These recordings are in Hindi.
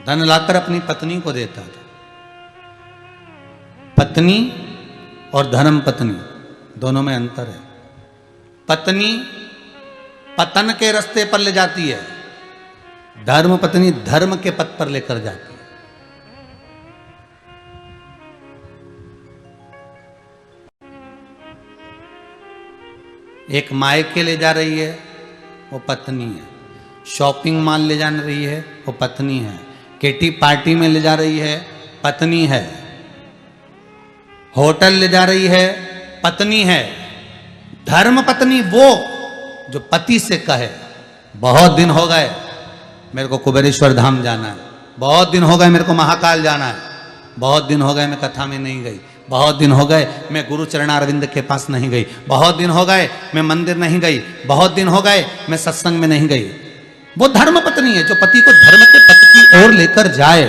धन लाकर अपनी पत्नी को देता था। पत्नी और धर्म पत्नी दोनों में अंतर है। पत्नी पतन के रास्ते पर ले जाती है, धर्म पत्नी धर्म के पथ पर लेकर जाती है। एक मायके ले जा रही है, वो पत्नी है। शॉपिंग मॉल ले जा रही है, वो पत्नी है। किटी पार्टी में ले जा रही है, पत्नी है। होटल ले जा रही है, पत्नी है। धर्म पत्नी वो जो पति से कहे बहुत दिन हो गए मेरे को कुबेरेश्वर धाम जाना है, बहुत दिन हो गए मेरे को महाकाल जाना है, बहुत दिन हो गए मैं कथा में नहीं गई, बहुत दिन हो गए मैं गुरु चरणारविंद के पास नहीं गई, बहुत दिन हो गए मैं मंदिर नहीं गई, बहुत दिन हो गए मैं सत्संग में नहीं गई। वो धर्म पत्नी है जो पति को धर्म के पथ की ओर लेकर जाए,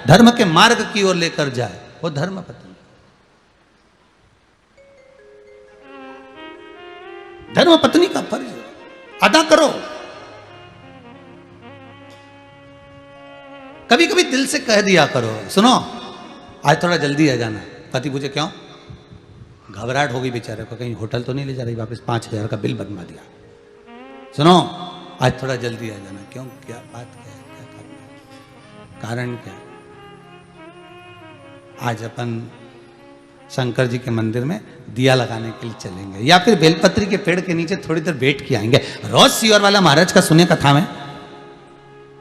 धर्म के मार्ग की ओर लेकर जाए, वो धर्म पत्नी। धर्म पत्नी का फर्ज अदा करो। कभी कभी दिल से कह दिया करो, सुनो आज थोड़ा जल्दी आ जाना। पति पूछे क्यों? घबराहट होगी बेचारे को, कहीं होटल तो नहीं ले जा रही वापस, 5,000 का बिल बनवा दिया। सुनो आज थोड़ा जल्दी आ जाना। क्यों? क्या बात क्या है, क्या करना है, कारण क्या? आज अपन शंकर जी के मंदिर में दिया लगाने के लिए चलेंगे, या फिर बेलपत्री के पेड़ के नीचे थोड़ी देर बैठ के आएंगे। रोज सीवर वाला महाराज का सुने कथा में,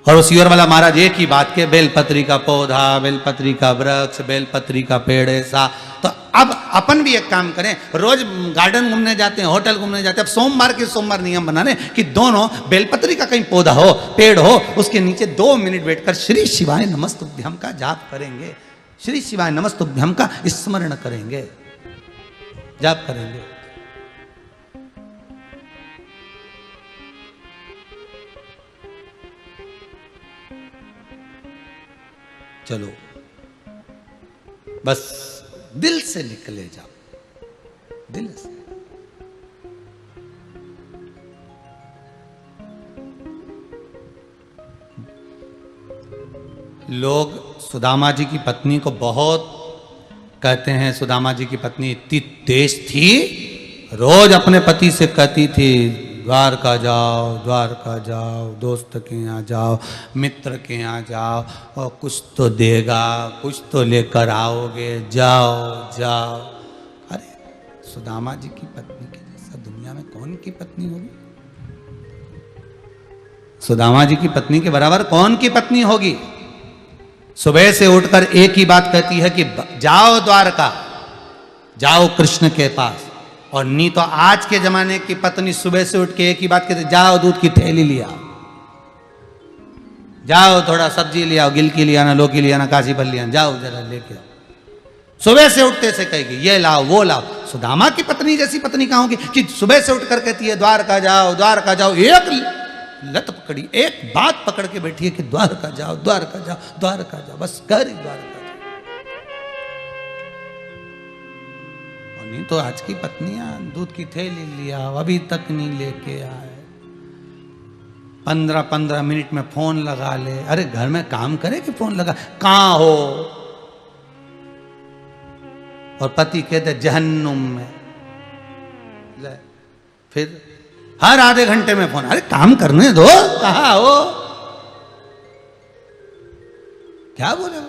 और उस सीवर वाला महाराज एक ही बात के, बेलपत्री का पौधा, बेलपत्री का वृक्ष, बेलपत्री का पेड़ ऐसा। तो अब अपन भी एक काम करें, रोज गार्डन घूमने जाते हैं, होटल घूमने जाते हैं, अब सोमवार के सोमवार नियम बनाने कि दोनों बेलपत्री का कहीं पौधा हो, पेड़ हो, उसके नीचे 2 मिनट बैठकर श्री शिवाय नमस्तुभ्यम का जाप करेंगे, श्री शिवाय नमस्तुभ्यम का स्मरण करेंगे, जाप करेंगे। चलो बस दिल से निकले जाओ, दिल से। लोग सुदामा जी की पत्नी को बहुत कहते हैं, सुदामा जी की पत्नी इतनी तेज थी, रोज अपने पति से कहती थी द्वारका जाओ, द्वारका जाओ, दोस्त के यहाँ जाओ, मित्र के यहाँ जाओ, और कुछ तो देगा, कुछ तो लेकर आओगे, जाओ जाओ। अरे सुदामा जी की पत्नी के जैसा दुनिया में कौन की पत्नी होगी? सुदामा जी की पत्नी के बराबर कौन की पत्नी होगी? सुबह से उठकर एक ही बात कहती है कि जाओ द्वारका, जाओ कृष्ण के पास। और नहीं तो आज के जमाने की पत्नी सुबह से उठ के एक ही बात कहती, जाओ दूध की थैली लिया, जाओ थोड़ा सब्जी लिया, गिलकी लिया ना, लौकी लिया ना, काशी फल लिया, जाओ जरा लेके आओ। सुबह से उठते से कहेगी ये लाओ वो लाओ। सुदामा की पत्नी जैसी पत्नी कहाँ होगी कि सुबह से उठकर कहती है द्वारका जाओ, द्वारका जाओ। एक लत पकड़ी, एक बात पकड़ के बैठी है कि द्वारका जाओ, द्वारका जाओ, द्वारका जाओ, बस कर द्वारका। नहीं तो आज की पत्नियां दूध की थैली लिया, अभी तक नहीं लेके आए, 15-15 मिनट में फोन लगा ले। अरे घर में काम करे कि फोन लगा, कहां हो? और पति कहते जहन्नुम में। फिर हर आधे घंटे में फोन, अरे काम करने दो, कहां हो, क्या बोले?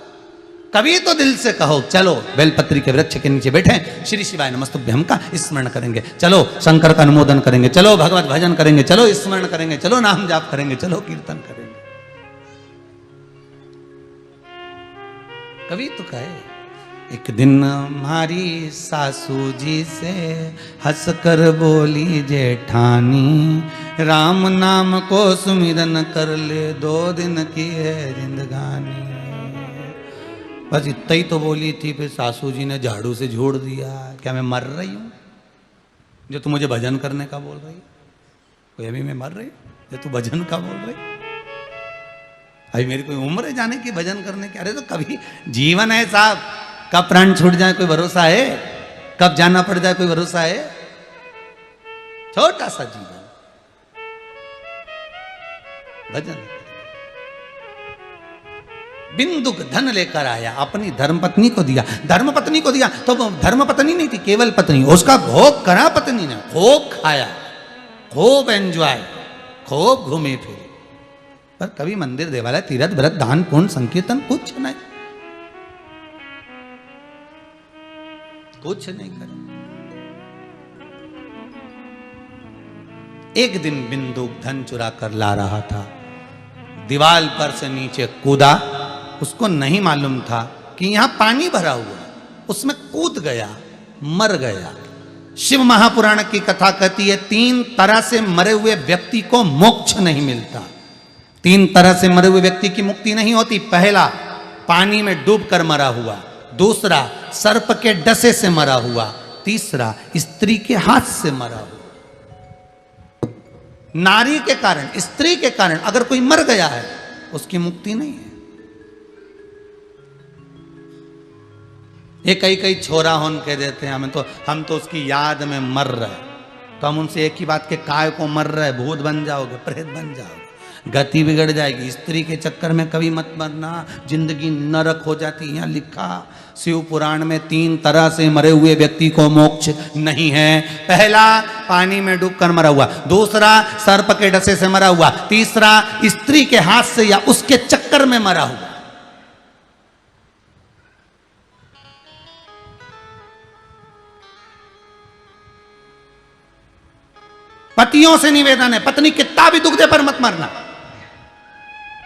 कभी तो दिल से कहो चलो बेलपत्री के वृक्ष के नीचे बैठे श्री शिवाय नमस्तुभ्यम का स्मरण करेंगे, चलो शंकर का अनुमोदन करेंगे, चलो भगवत भजन करेंगे, चलो स्मरण करेंगे, चलो नाम जाप करेंगे, चलो कीर्तन करेंगे। कभी तो कहे एक दिन हमारी सासू जी से हंसकर बोली जेठानी, राम नाम को सुमिरन कर ले, 2 दिन की है जिंदगानी। बस इतना ही तो बोली थी, फिर सासू जी ने झाड़ू से झोड़ दिया। क्या मैं मर रही हूं जो तू मुझे भजन करने का बोल रही? कोई अभी मैं मर रही जो तू भजन का बोल रही? अभी मेरी कोई उम्र है जाने की भजन करने की? अरे तो कभी जीवन है साहब, कब प्राण छूट जाए कोई भरोसा है, कब जाना पड़ जाए कोई भरोसा है? छोटा सा जीवन, भजन। बिंदुक धन लेकर आया, अपनी धर्मपत्नी को दिया। धर्मपत्नी को दिया तो वो धर्मपत्नी नहीं थी, केवल पत्नी। उसका भोग करा पत्नी ने, खूब खाया, खूब एंजॉय, खूब घूमे फिरे। पर कभी मंदिर देवालय तीर्थ व्रत दान पुण्य संकीर्तन कुछ नहीं, कुछ नहीं करे। एक दिन बिंदुक धन चुरा कर ला रहा था, दीवाल पर से नीचे कूदा। उसको नहीं मालूम था कि यहां पानी भरा हुआ, उसमें कूद गया, मर गया। शिव महापुराण की कथा कहती है 3 तरह से मरे हुए व्यक्ति को मोक्ष नहीं मिलता। 3 तरह से मरे हुए व्यक्ति की मुक्ति नहीं होती। पहला, पानी में डूबकर मरा हुआ। दूसरा, सर्प के डसे से मरा हुआ। तीसरा, स्त्री के हाथ से मरा हुआ। नारी के कारण, स्त्री के कारण अगर कोई मर गया है, उसकी मुक्ति नहीं है। ये कई छोरा होन कह देते हैं हम तो उसकी याद में मर रहे। तो हम उनसे एक ही बात के, काय को मर रहे, भूत बन जाओगे, प्रेत बन जाओगे, गति बिगड़ जाएगी। स्त्री के चक्कर में कभी मत मरना, जिंदगी नरक हो जाती। यहाँ लिखा शिव पुराण में 3 तरह से मरे हुए व्यक्ति को मोक्ष नहीं है। पहला, पानी में डूबकर मरा हुआ। दूसरा, सर्प के डसे से मरा हुआ। तीसरा, स्त्री के हाथ से या उसके चक्कर में मरा हुआ। पतियों से निवेदन है, पत्नी कितना भी दुख दे पर मत मरना।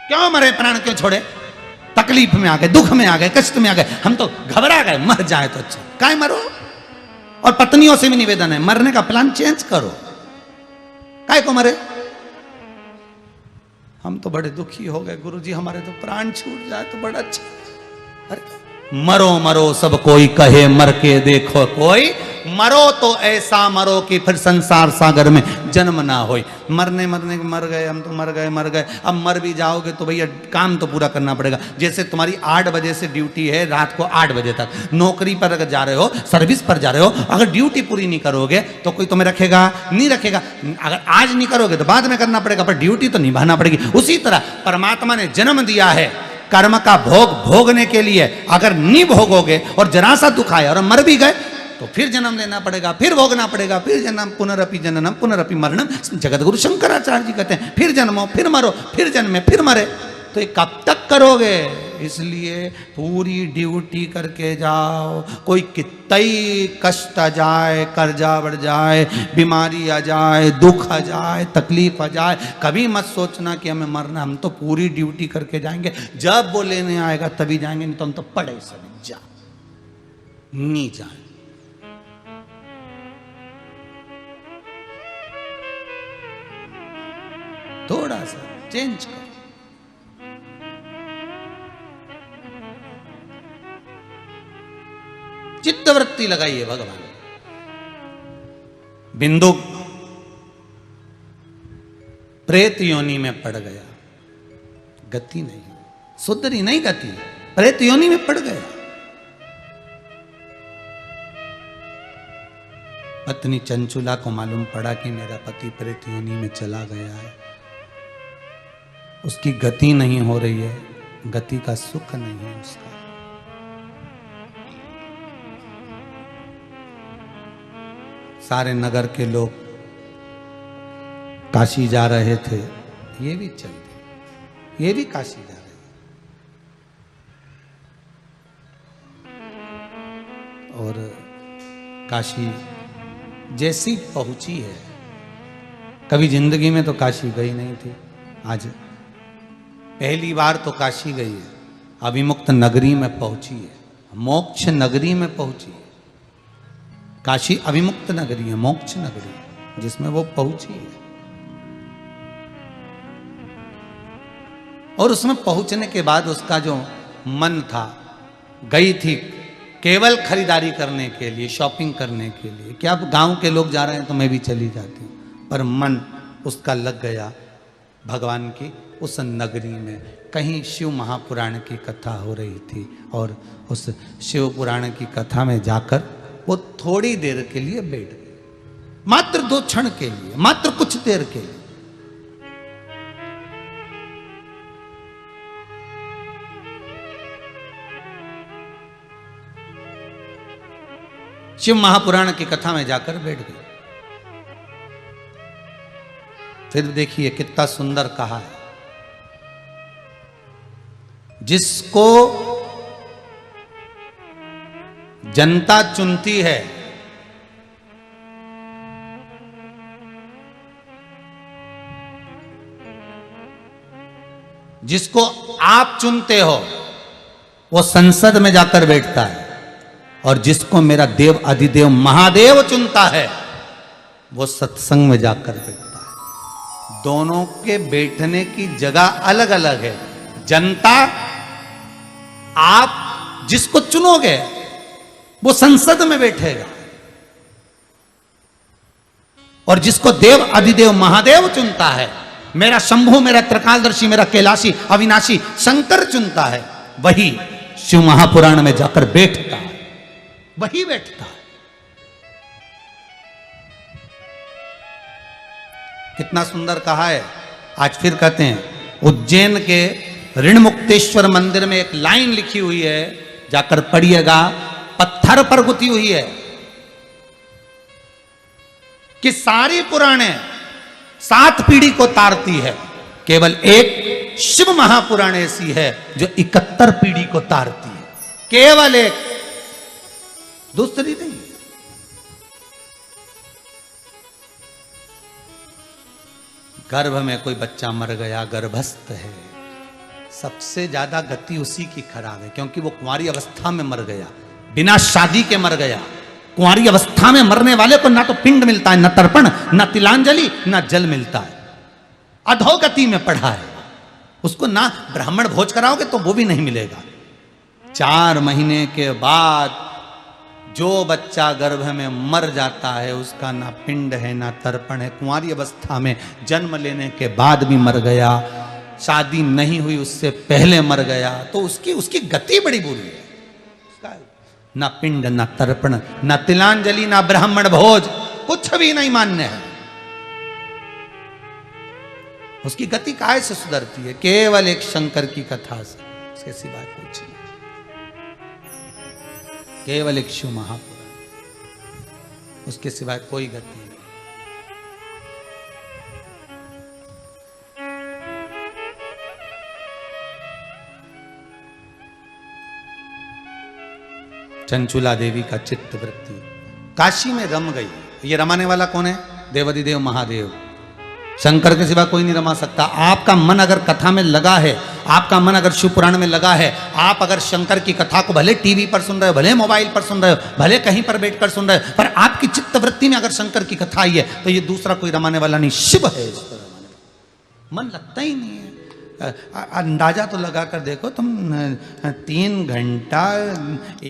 क्यों मरे, प्राण क्यों छोड़े? तकलीफ में आ गए, दुख में आ गए, कष्ट में आ गए, हम तो घबरा गए, मर जाए तो अच्छा, काय मरो। और पत्नियों से भी निवेदन है, मरने का प्लान चेंज करो, काय को मरे। हम तो बड़े दुखी हो गए गुरुजी, हमारे तो प्राण छूट जाए तो बड़ा अच्छा। अरे मरो मरो सब कोई कहे, मर के देखो कोई। मरो तो ऐसा मरो कि फिर संसार सागर में जन्म ना हो। मरने मर गए, हम तो मर गए। अब मर भी जाओगे तो भैया काम तो पूरा करना पड़ेगा। जैसे तुम्हारी 8 बजे से ड्यूटी है रात को 8 बजे तक, नौकरी पर अगर जा रहे हो, सर्विस पर जा रहे हो, अगर ड्यूटी पूरी नहीं करोगे तो कोई तुम्हें रखेगा नहीं रखेगा। अगर आज नहीं करोगे तो बाद में करना पड़ेगा, पर ड्यूटी तो निभाना पड़ेगी। उसी तरह परमात्मा ने जन्म दिया है कर्म का भोग भोगने के लिए। अगर नहीं भोगोगे और जरा सा दुख आया और मर भी गए तो फिर जन्म लेना पड़ेगा, फिर भोगना पड़ेगा, फिर जन्म, पुनरअपि जननम पुनरअपि मरणम। जगत गुरु शंकराचार्य जी कहते हैं फिर जन्मो, फिर मरो, फिर जन्मे, फिर मरे। तो ये कब तक करोगे? इसलिए पूरी ड्यूटी करके जाओ। कोई कितना ही कष्ट आ जाए, कर्जा बढ़ जाए, बीमारी आ जाए, दुख आ जाए, तकलीफ आ जाए, कभी मत सोचना कि हमें मरना। हम तो पूरी ड्यूटी करके जाएंगे, जब वो लेने आएगा तभी जाएंगे, नहीं तो हम तो पड़े सब जा नहीं जाए। थोड़ा सा चेंज करो। चित्तवृत्ति लगाइए भगवान। बिंदु प्रेत योनि में पड़ गया, गति नहीं, सुधरी नहीं गति, प्रेत योनि में पड़ गया। पत्नी चंचुला को मालूम पड़ा कि मेरा पति प्रेत योनि में चला गया है, उसकी गति नहीं हो रही है, गति का सुख नहीं है उसका। सारे नगर के लोग काशी जा रहे थे, ये भी चल दिए, ये भी काशी जा रहे हैं। और काशी जैसी पहुंची है, कभी जिंदगी में तो काशी गई नहीं थी, आज पहली बार तो काशी गई है, अभिमुक्त नगरी में पहुंची है, मोक्ष नगरी में पहुंची है। काशी अभिमुक्त नगरी है, मोक्ष नगरी जिसमें वो पहुंची है। और उसमें पहुंचने के बाद उसका जो मन था, गई थी केवल खरीदारी करने के लिए, शॉपिंग करने के लिए, क्या अब गांव के लोग जा रहे हैं तो मैं भी चली जाती हूँ, पर मन उसका लग गया भगवान की उस नगरी में। कहीं शिव महापुराण की कथा हो रही थी और उस शिव पुराण की कथा में जाकर वो थोड़ी देर के लिए बैठ गए, मात्र 2 क्षण के लिए, मात्र कुछ देर के लिए। शिव महापुराण की कथा में जाकर बैठ गए। फिर देखिए कितना सुंदर कहा है, जिसको जनता चुनती है, जिसको आप चुनते हो वो संसद में जाकर बैठता है, और जिसको मेरा देव अधिदेव महादेव चुनता है वो सत्संग में जाकर बैठता है। दोनों के बैठने की जगह अलग अलग है। जनता, आप जिसको चुनोगे वो संसद में बैठेगा, और जिसको देव अधिदेव महादेव चुनता है, मेरा शंभु, मेरा त्रिकालदर्शी, मेरा कैलाशी अविनाशी शंकर चुनता है, वही शिव महापुराण में जाकर बैठता है, वही बैठता है। कितना सुंदर कहा है। आज फिर कहते हैं, उज्जैन के ऋणमुक्तेश्वर मंदिर में एक लाइन लिखी हुई है, जाकर पढ़िएगा, पत्थर पर गुथी हुई है कि सारी पुराणे 7 पीढ़ी को तारती है, केवल एक शिव महापुराण ऐसी है जो 71 पीढ़ी को तारती है, केवल एक, दूसरी नहीं। गर्भ में कोई बच्चा मर गया, गर्भस्थ है, सबसे ज्यादा गति उसी की खराब है, क्योंकि वो कुंवारी अवस्था में मर गया, बिना शादी के मर गया। कुंवारी अवस्था में मरने वाले को ना तो पिंड मिलता है, ना तर्पण, ना तिलांजलि, ना जल मिलता है, अधोगति में पड़ा है। उसको ना ब्राह्मण भोज कराओगे तो वो भी नहीं मिलेगा। 4 महीने के बाद जो बच्चा गर्भ में मर जाता है उसका ना पिंड है ना तर्पण है। कुंवारी अवस्था में जन्म लेने के बाद भी मर गया, शादी नहीं हुई उससे पहले मर गया, तो उसकी गति बड़ी बुरी है। ना पिंड, ना तर्पण, ना तिलांजलि, ना ब्राह्मण भोज, कुछ भी नहीं मान्य है। उसकी गति काहे से सुधरती है? केवल एक शंकर की कथा से, उसके सिवा कुछ नहीं। केवल एक शिव महापुराण, उसके सिवाय कोई गति नहीं। चंचुला देवी का चित्त वृत्ति काशी में रम गई। ये रमाने वाला कौन है? देवाधिदेव महादेव, शंकर के सिवा कोई नहीं रमा सकता। आपका मन अगर कथा में लगा है, आपका मन अगर शिव पुराण में लगा है, आप अगर शंकर की कथा को भले टीवी पर सुन रहे हो, भले मोबाइल पर सुन रहे हो, भले कहीं पर बैठकर सुन रहे हो, पर आपकी चित्त वृत्ति में अगर शंकर की कथा आई है तो ये दूसरा कोई रमाने वाला नहीं, शिव है। इस पर मन लगता ही नहीं है। अंदाजा तो लगा कर देखो तुम, 3 घंटा